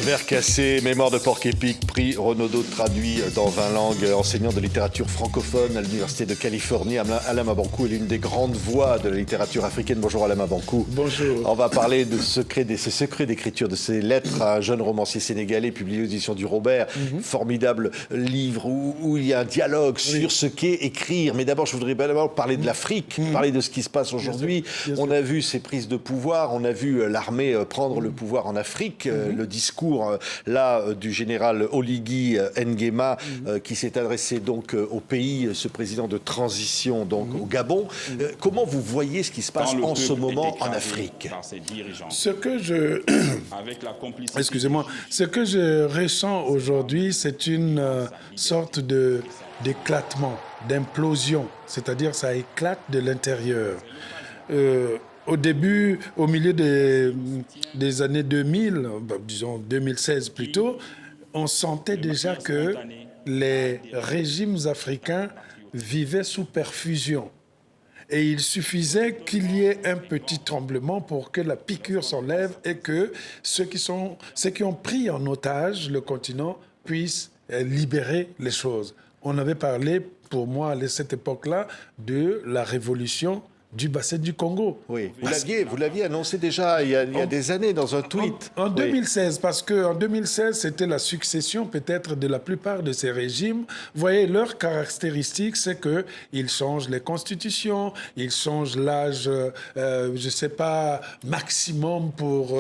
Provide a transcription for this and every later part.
Vers cassé, mémoire de porc-épic, prix Renaudot traduit dans 20 langues, enseignant de littérature francophone à l'Université de Californie. Alain Mabanckou est l'une des grandes voix de la littérature africaine. Bonjour Alain Mabanckou. Bonjour. On va parler de ces secrets d'écriture, de ces lettres à un jeune romancier sénégalais publié aux éditions du Robert. Formidable livre où il y a un dialogue sur ce qu'est écrire. Mais d'abord, je voudrais d'abord parler de l'Afrique, parler de ce qui se passe aujourd'hui. On a vu ces prises de pouvoir, on a vu l'armée prendre le pouvoir en Afrique, le discours du général Oligui Nguema qui s'est adressé donc au pays, ce président de transition donc au Gabon. Comment vous voyez ce qui se passe en ce moment en Afrique? Ce que je ce que je ressens aujourd'hui, c'est une sorte d'éclatement, d'implosion, c'est-à-dire ça éclate de l'intérieur. Au début, au milieu des années 2000, disons 2016 plutôt, on sentait déjà que les régimes africains vivaient sous perfusion. Et il suffisait qu'il y ait un petit tremblement pour que la piqûre s'enlève et que ceux qui ont pris en otage le continent puissent libérer les choses. On avait parlé, pour moi, à cette époque-là, de la révolution du bassin du Congo. Oui, vous l'aviez annoncé déjà il y a des années dans un tweet. En 2016, parce qu'en 2016, c'était la succession peut-être de la plupart de ces régimes. Vous voyez, leur caractéristique, c'est qu'ils changent les constitutions, ils changent l'âge, je ne sais pas, maximum pour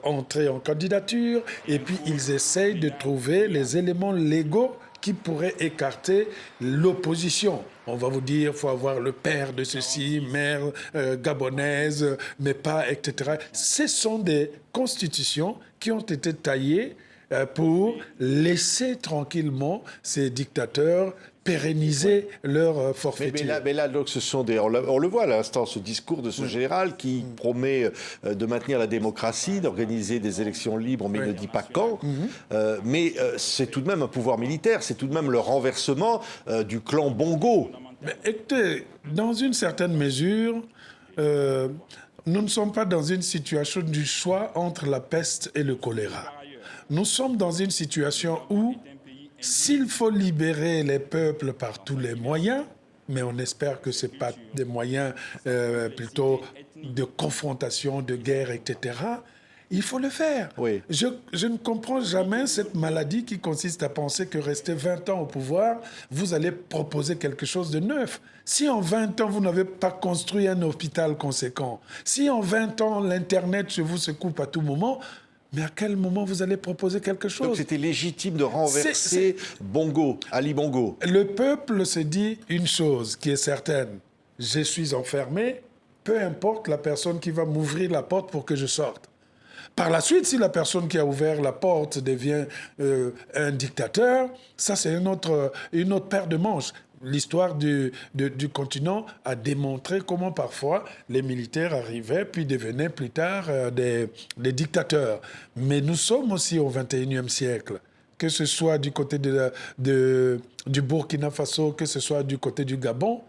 entrer en candidature, et puis ils essayent de trouver les éléments légaux qui pourrait écarter l'opposition. On va vous dire, il faut avoir le père de ceci, mère gabonaise, mais pas, etc. Ce sont des constitutions qui ont été taillées pour laisser tranquillement ces dictateurs pérenniser leur forfaiture. Mais là, donc, ce sont on le voit à l'instant, ce discours de ce général qui promet de maintenir la démocratie, d'organiser des élections libres, mais il ne dit pas quand. Mais c'est tout de même un pouvoir militaire, c'est tout de même le renversement du clan Bongo. Mais écoutez, dans une certaine mesure, nous ne sommes pas dans une situation du choix entre la peste et le choléra. Nous sommes dans une situation où s'il faut libérer les peuples par tous les moyens, mais on espère que ce n'est pas des moyens plutôt de confrontation, de guerre, etc., il faut le faire. Oui. Je ne comprends jamais cette maladie qui consiste à penser que rester 20 ans au pouvoir, vous allez proposer quelque chose de neuf. Si en 20 ans, vous n'avez pas construit un hôpital conséquent, si en 20 ans, l'Internet chez vous se coupe à tout moment, mais à quel moment vous allez proposer quelque chose? Donc c'était légitime de renverser Bongo, Ali Bongo. Le peuple se dit une chose qui est certaine. Je suis enfermé, peu importe la personne qui va m'ouvrir la porte pour que je sorte. Par la suite, si la personne qui a ouvert la porte devient un dictateur, ça c'est une autre paire de manches. L'histoire du continent a démontré comment parfois les militaires arrivaient puis devenaient plus tard des dictateurs. Mais nous sommes aussi au XXIe siècle, que ce soit du côté du Burkina Faso, que ce soit du côté du Gabon,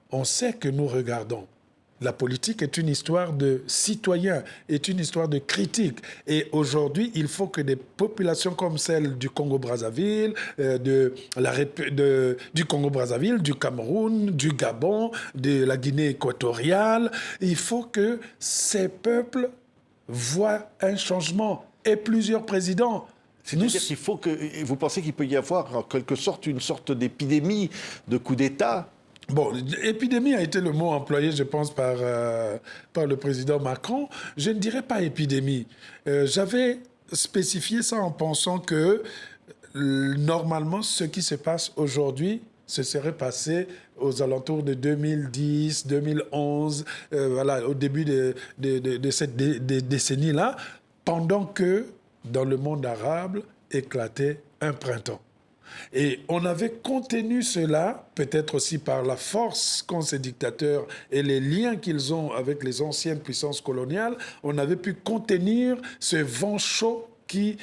on sait que nous regardons. La politique est une histoire de citoyens, est une histoire de critique. Et aujourd'hui, il faut que des populations comme celle du Congo-Brazzaville, du Congo-Brazzaville, du Cameroun, du Gabon, de la Guinée équatoriale, il faut que ces peuples voient un changement et plusieurs présidents. C'est-à-dire qu'il faut que... Vous pensez qu'il peut y avoir en quelque sorte une sorte d'épidémie de coup d'État ? Bon, épidémie a été le mot employé, je pense, par le président Macron. Je ne dirais pas épidémie. J'avais spécifié ça en pensant que normalement, ce qui se passe aujourd'hui, se serait passé aux alentours de 2010, 2011, voilà, au début de cette décennie-là, pendant que dans le monde arabe éclatait un printemps. Et on avait contenu cela, peut-être aussi par la force qu'ont ces dictateurs et les liens qu'ils ont avec les anciennes puissances coloniales, on avait pu contenir ce vent chaud qui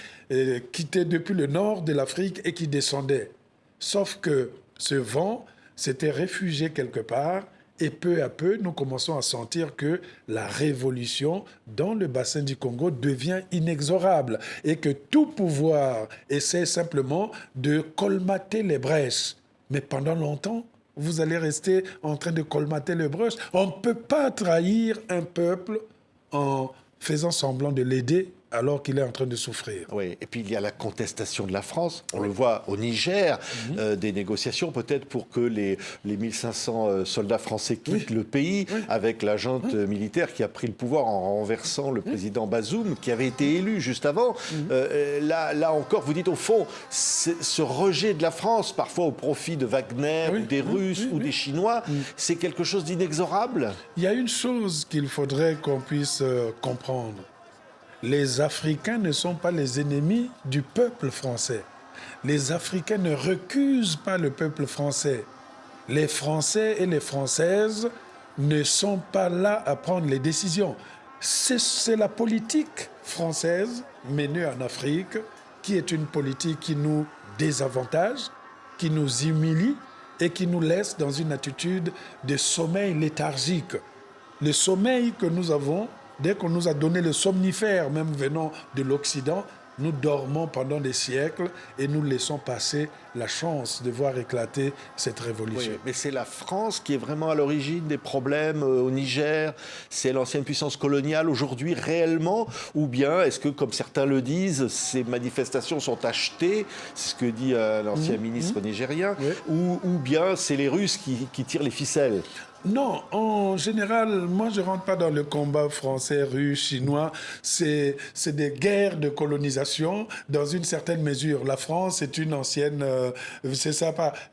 quittait depuis le nord de l'Afrique et qui descendait. Sauf que ce vent s'était réfugié quelque part Et peu à peu, nous commençons à sentir que la révolution dans le bassin du Congo devient inexorable et que tout pouvoir essaie simplement de colmater les brèches. Mais pendant longtemps, vous allez rester en train de colmater les brèches. On ne peut pas trahir un peuple en faisant semblant de l'aider alors qu'il est en train de souffrir. Oui, et puis il y a la contestation de la France. On le voit au Niger, des négociations peut-être pour que les 1500 soldats français quittent le pays avec la junte militaire qui a pris le pouvoir en renversant le président Bazoum, qui avait été élu juste avant. Là encore, vous dites au fond, ce rejet de la France, parfois au profit de Wagner, ou des Russes, ou des Chinois, c'est quelque chose d'inexorable. Il y a une chose qu'il faudrait qu'on puisse comprendre. Les Africains ne sont pas les ennemis du peuple français. Les Africains ne recusent pas le peuple français. Les Français et les Françaises ne sont pas là à prendre les décisions. C'est la politique française menée en Afrique qui est une politique qui nous désavantage, qui nous humilie et qui nous laisse dans une attitude de sommeil léthargique. Le sommeil que nous avons, dès qu'on nous a donné le somnifère, même venant de l'Occident, nous dormons pendant des siècles et nous laissons passer la chance de voir éclater cette révolution. Oui, mais c'est la France qui est vraiment à l'origine des problèmes au Niger. C'est l'ancienne puissance coloniale aujourd'hui réellement, ou bien est-ce que, comme certains le disent, ces manifestations sont achetées, c'est ce que dit l'ancien ministre nigérien, ou bien c'est les Russes qui tirent les ficelles? Non, en général, moi je ne rentre pas dans le combat français, russe, chinois. C'est des guerres de colonisation dans une certaine mesure. La France est une ancienne,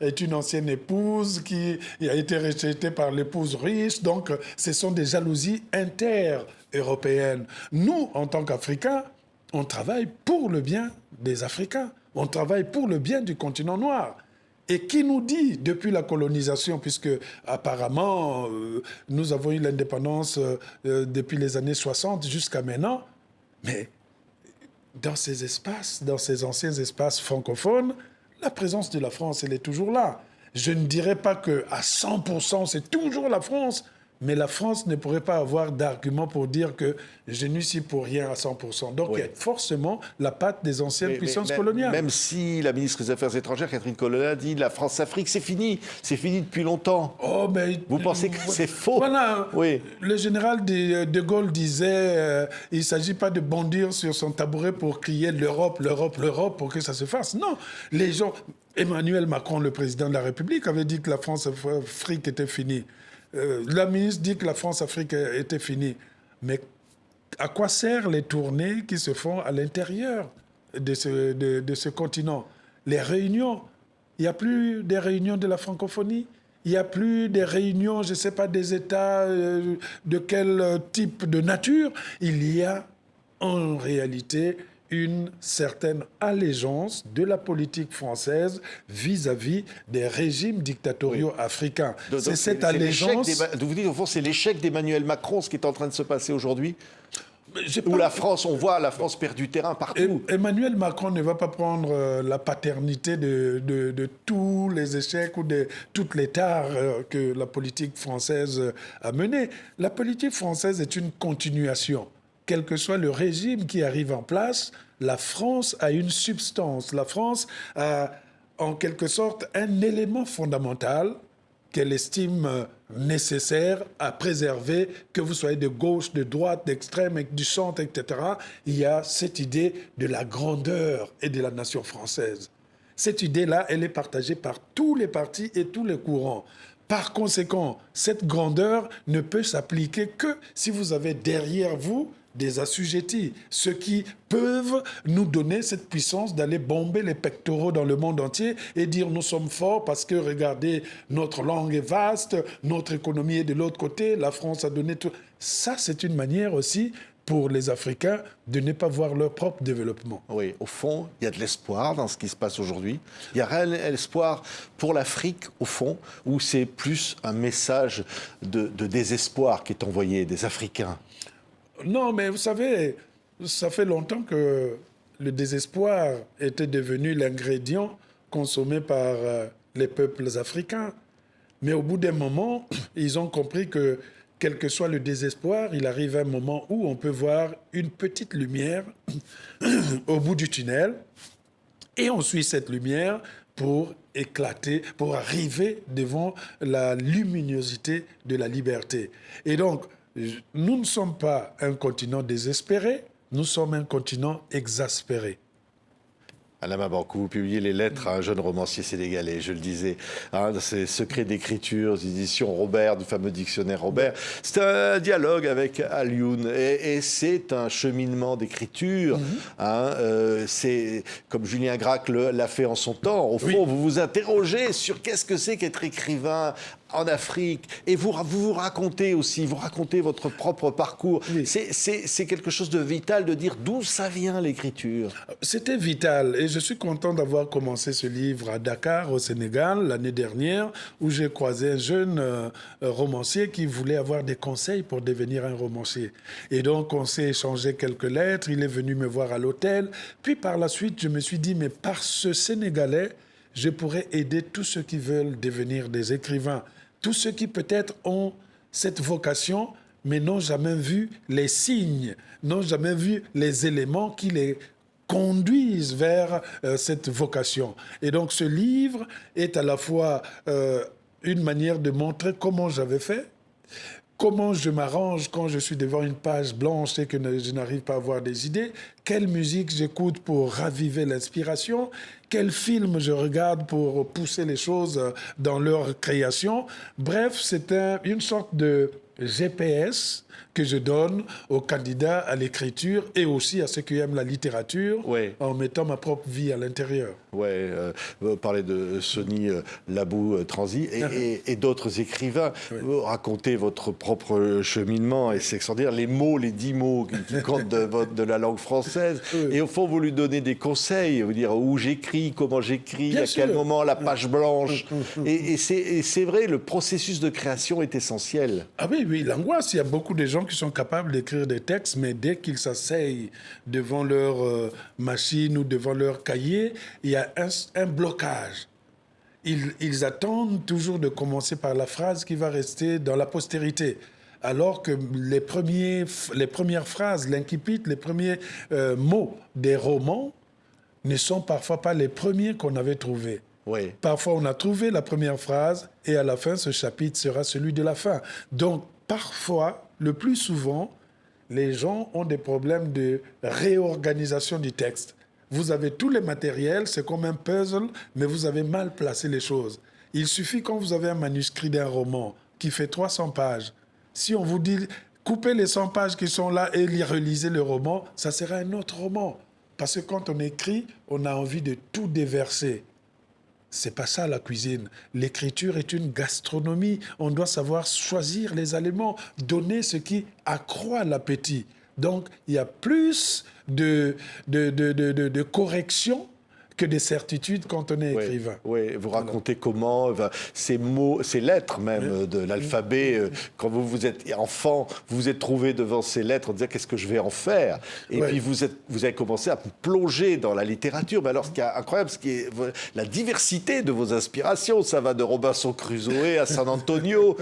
est une ancienne épouse qui a été rejetée par l'épouse russe. Donc, ce sont des jalousies inter-européennes. Nous, en tant qu'Africains, on travaille pour le bien des Africains. On travaille pour le bien du continent noir. Et qui nous dit, depuis la colonisation, puisque apparemment nous avons eu l'indépendance depuis les années 60 jusqu'à maintenant, mais dans ces espaces, dans ces anciens espaces francophones, la présence de la France, elle est toujours là. Je ne dirais pas qu'à 100%, c'est toujours la France, mais la France ne pourrait pas avoir d'argument pour dire que je n'y suis pour rien à 100%. Donc, il y a forcément la patte des anciennes puissances coloniales. Même si la ministre des Affaires étrangères, Catherine Colonna, dit la France-Afrique, c'est fini depuis longtemps. Oh, mais, vous pensez que c'est faux? Voilà. Le général de Gaulle disait il ne s'agit pas de bondir sur son tabouret pour crier l'Europe, l'Europe, l'Europe pour que ça se fasse. Non, les gens... Emmanuel Macron, le président de la République, avait dit que la France-Afrique était finie. La ministre dit que la France-Afrique était finie. Mais à quoi servent les tournées qui se font à l'intérieur de ce continent? Les réunions. Il n'y a plus des réunions de la francophonie. Il n'y a plus des réunions, je ne sais pas, des États de quel type de nature. Il y a en réalité une certaine allégeance de la politique française vis-à-vis des régimes dictatoriaux africains. C'est cette allégeance... Vous dites, au fond, c'est l'échec d'Emmanuel Macron, ce qui est en train de se passer aujourd'hui? Où la France, on voit la France perd du terrain partout. Emmanuel Macron ne va pas prendre la paternité de tous les échecs ou de toutes les tares que la politique française a menées. La politique française est une continuation. Quel que soit le régime qui arrive en place, la France a une substance. La France a, en quelque sorte, un élément fondamental qu'elle estime nécessaire à préserver, que vous soyez de gauche, de droite, d'extrême, du centre, etc. Il y a cette idée de la grandeur et de la nation française. Cette idée-là, elle est partagée par tous les partis et tous les courants. Par conséquent, cette grandeur ne peut s'appliquer que si vous avez derrière vous des assujettis, ceux qui peuvent nous donner cette puissance d'aller bomber les pectoraux dans le monde entier et dire nous sommes forts parce que regardez, notre langue est vaste, notre économie est de l'autre côté, la France a donné tout. Ça, c'est une manière aussi pour les Africains de ne pas voir leur propre développement. Oui, au fond, il y a de l'espoir dans ce qui se passe aujourd'hui. Il y a réel espoir pour l'Afrique, au fond, ou c'est plus un message de désespoir qui est envoyé des Africains? Non, mais vous savez, ça fait longtemps que le désespoir était devenu l'ingrédient consommé par les peuples africains. Mais au bout d'un moment, ils ont compris que, quel que soit le désespoir, il arrive un moment où on peut voir une petite lumière au bout du tunnel. Et on suit cette lumière pour éclater, pour arriver devant la luminosité de la liberté. Et donc, nous ne sommes pas un continent désespéré, nous sommes un continent exaspéré. Alain Mabanckou, vous publiez les lettres à un jeune romancier sénégalais, je le disais, dans ses secrets d'écriture, aux éditions Robert, du fameux dictionnaire Robert. C'est un dialogue avec Alioune et c'est un cheminement d'écriture. C'est comme Julien Gracq l'a fait en son temps. Au fond, vous vous interrogez sur qu'est-ce que c'est qu'être écrivain en Afrique, et vous racontez aussi, vous racontez votre propre parcours. Oui. C'est quelque chose de vital de dire d'où ça vient l'écriture. C'était vital, et je suis content d'avoir commencé ce livre à Dakar, au Sénégal, l'année dernière, où j'ai croisé un jeune romancier qui voulait avoir des conseils pour devenir un romancier. Et donc, on s'est échangé quelques lettres, il est venu me voir à l'hôtel, puis par la suite, je me suis dit, mais par ce Sénégalais, je pourrais aider tous ceux qui veulent devenir des écrivains. Tous ceux qui peut-être ont cette vocation, mais n'ont jamais vu les signes, n'ont jamais vu les éléments qui les conduisent vers cette vocation. Et donc ce livre est à la fois une manière de montrer comment j'avais fait, comment je m'arrange quand je suis devant une page blanche et que je n'arrive pas à avoir des idées, quelle musique j'écoute pour raviver l'inspiration, quel film je regarde pour pousser les choses dans leur création. Bref, c'est une sorte de GPS que je donne aux candidats à l'écriture et aussi à ceux qui aiment la littérature, en mettant ma propre vie à l'intérieur. Vous parlez de Sonny Labou Transi et d'autres écrivains. Vous racontez votre propre cheminement et c'est sans dire les mots, les 10 mots qui comptent de la langue française. Et au fond, vous lui donnez des conseils, vous dire où j'écris, comment j'écris, à quel moment la page blanche. Et c'est vrai, le processus de création est essentiel. Ah oui, l'angoisse. Il y a beaucoup de gens qui sont capables d'écrire des textes, mais dès qu'ils s'asseyent devant leur machine ou devant leur cahier, il y a un blocage. Ils attendent toujours de commencer par la phrase qui va rester dans la postérité. Alors que les premières phrases, l'incipit, les premiers mots des romans ne sont parfois pas les premiers qu'on avait trouvés. Parfois, on a trouvé la première phrase et à la fin, ce chapitre sera celui de la fin. Donc, parfois, le plus souvent, les gens ont des problèmes de réorganisation du texte. Vous avez tous les matériels, c'est comme un puzzle, mais vous avez mal placé les choses. Il suffit quand vous avez un manuscrit d'un roman qui fait 300 pages, si on vous dit coupez les 100 pages qui sont là et relisez le roman, ça sera un autre roman. Parce que quand on écrit, on a envie de tout déverser. C'est pas ça la cuisine. L'écriture est une gastronomie. On doit savoir choisir les aliments, donner ce qui accroît l'appétit. Donc, il y a plus de corrections que des certitudes quand on est écrivain. Vous racontez comment ces mots, ces lettres même de l'alphabet, quand vous êtes enfant, vous vous êtes trouvé devant ces lettres en disant qu'est-ce que je vais en faire. Et puis vous avez commencé à vous plonger dans la littérature. Mais alors, ce qui est incroyable, c'est la diversité de vos inspirations. Ça va de Robinson Crusoe à San Antonio.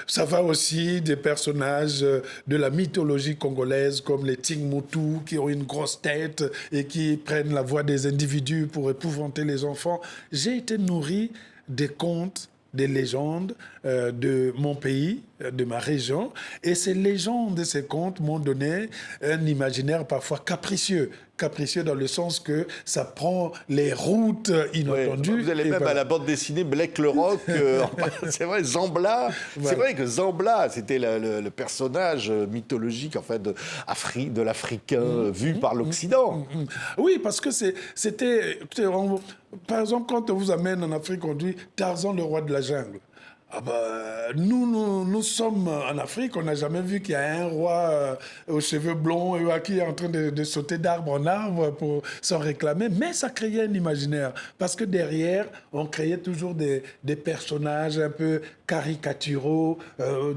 Ça va aussi des personnages de la mythologie congolaise comme les Tingmutu qui ont une grosse tête et qui prennent la voix des individus pour épouvanter les enfants. J'ai été nourri des contes, des légendes de mon pays, de ma région. Et ces légendes et ces contes m'ont donné un imaginaire parfois capricieux. Capricieux dans le sens que ça prend les routes inattendues. Vous allez même à la bande dessinée Blake le Roc. C'est vrai, Zambla. C'est vrai que Zambla, c'était le personnage mythologique en fait, de l'Africain vu par l'Occident. Oui, parce que c'était... Par exemple, quand on vous amène en Afrique, on dit Tarzan, le roi de la jungle. Nous sommes en Afrique, on n'a jamais vu qu'il y a un roi aux cheveux blonds qui est en train de sauter d'arbre en arbre pour s'en réclamer. Mais ça créait un imaginaire. Parce que derrière, on créait toujours des personnages un peu caricaturaux,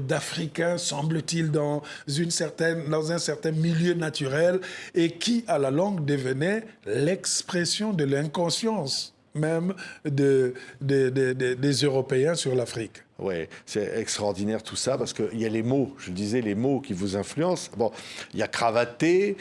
d'Africains, semble-t-il, dans un certain milieu naturel, et qui, à la longue, devenait l'expression de l'inconscience même des Européens sur l'Afrique. Oui, c'est extraordinaire tout ça, parce qu'il y a les mots, je le disais, les mots qui vous influencent. Bon, il y a cravaté,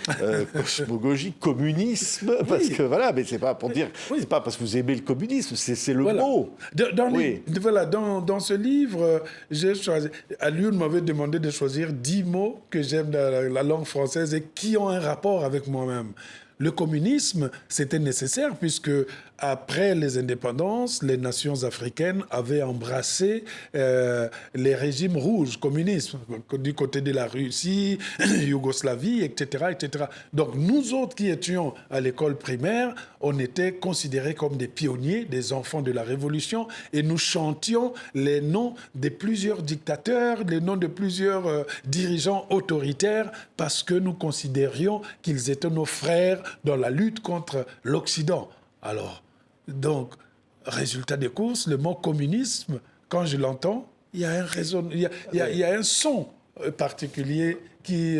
cosmogogie, communisme, parce que voilà, mais c'est pas pour dire, c'est pas parce que vous aimez le communisme, c'est le mot. Dans ce livre, j'ai choisi, Alioune m'avait demandé de choisir 10 mots que j'aime dans la langue française et qui ont un rapport avec moi-même. Le communisme, c'était nécessaire puisque après les indépendances, les nations africaines avaient embrassé les régimes rouges, communistes, du côté de la Russie, Yougoslavie, etc., etc. Donc nous autres qui étions à l'école primaire, on était considérés comme des pionniers, des enfants de la Révolution, et nous chantions les noms de plusieurs dictateurs, les noms de plusieurs dirigeants autoritaires, parce que nous considérions qu'ils étaient nos frères dans la lutte contre l'Occident. Alors, donc, résultat des courses, le mot communisme, quand je l'entends, il y a un son particulier qui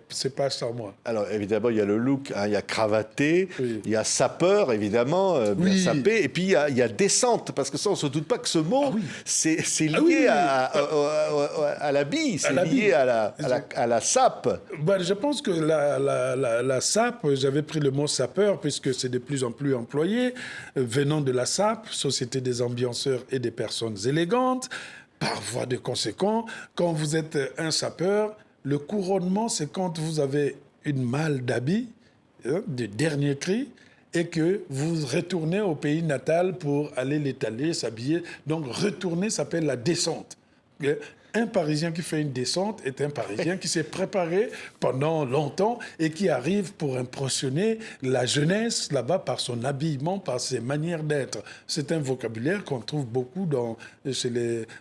se passe en moi. Alors, évidemment, il y a le look, hein, il y a cravaté, il y a sapeur, évidemment, bien sapé, et puis il y a descente, parce que ça, on ne se doute pas que ce mot, c'est lié à la bille, c'est lié à la sape. Ben, je pense que la sape, j'avais pris le mot sapeur, puisque c'est de plus en plus employé, venant de la sape, Société des ambianceurs et des personnes élégantes. Par voie de conséquent, quand vous êtes un sapeur, le couronnement, c'est quand vous avez une malle d'habits, de dernier cri, et que vous retournez au pays natal pour aller l'étaler, s'habiller. Donc, retourner s'appelle la descente. Un Parisien qui fait une descente est un Parisien qui s'est préparé pendant longtemps et qui arrive pour impressionner la jeunesse là-bas par son habillement, par ses manières d'être. C'est un vocabulaire qu'on trouve beaucoup dans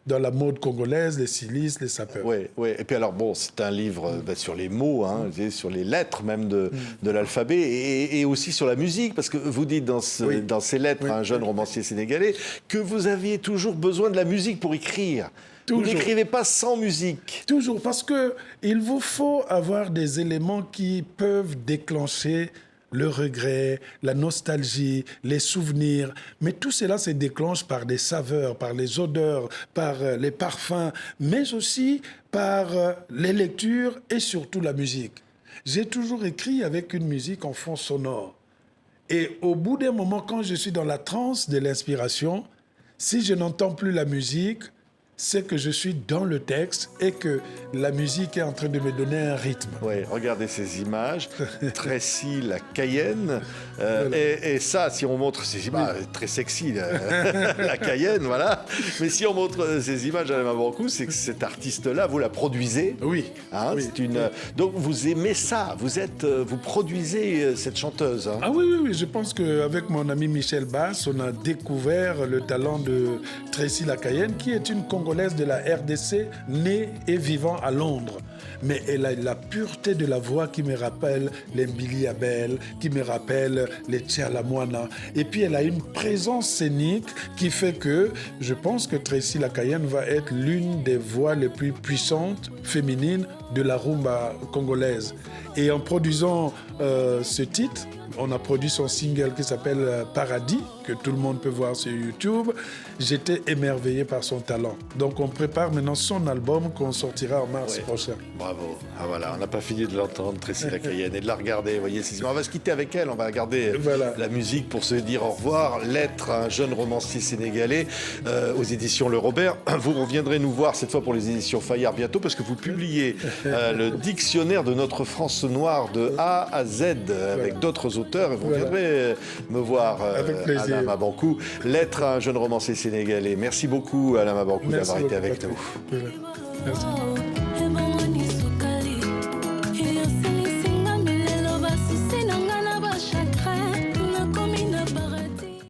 la mode congolaise, les stylistes, les sapeurs. Oui, oui. Et puis alors, bon, c'est un livre sur les mots, hein, sur les lettres même de l'alphabet et aussi sur la musique, parce que vous dites dans ces lettres à un jeune romancier sénégalais que vous aviez toujours besoin de la musique pour écrire. Toujours. Vous n'écrivez pas sans musique. Toujours, parce qu'il vous faut avoir des éléments qui peuvent déclencher le regret, la nostalgie, les souvenirs. Mais tout cela se déclenche par des saveurs, par les odeurs, par les parfums, mais aussi par les lectures et surtout la musique. J'ai toujours écrit avec une musique en fond sonore. Et au bout d'un moment, quand je suis dans la transe de l'inspiration, si je n'entends plus la musique, c'est que je suis dans le texte et que la musique est en train de me donner un rythme. Oui, regardez ces images. Tracy la Cayenne. Et ça, si on montre ces images, très sexy, la Cayenne, voilà. Mais si on montre ces images à la Mabankou, c'est que cet artiste-là, vous la produisez. Oui. Hein, oui. Donc vous aimez ça, vous produisez cette chanteuse. Hein. Ah oui, je pense qu'avec mon ami Michel Bass, on a découvert le talent de Tracy la Cayenne, qui est une Congolaise de la RDC, née et vivant à Londres. Mais elle a la pureté de la voix qui me rappelle les Mbili Abel, qui me rappelle les Tchalamwana. Et puis elle a une présence scénique qui fait que je pense que Tracy la Cayenne va être l'une des voix les plus puissantes féminines de la rumba congolaise. Et en produisant ce titre, on a produit son single qui s'appelle Paradis, que tout le monde peut voir sur YouTube. J'étais émerveillé par son talent. Donc on prépare maintenant son album qu'on sortira en mars prochain. Bravo. Ah voilà, on n'a pas fini de l'entendre, Tracy la Cayenne, et de la regarder. Vous voyez, on va se quitter avec elle, on va regarder la musique pour se dire au revoir. Lettre à un jeune romancier sénégalais aux éditions Le Robert. Vous reviendrez nous voir cette fois pour les éditions Fayard bientôt, parce que vous publiez le dictionnaire de notre France noire de A à Z avec d'autres auteurs, et vous viendrez me voir Alain Mabankou. Lettre à un jeune romancier sénégalais. Merci beaucoup Alain Mabankou d'avoir été avec nous. Merci.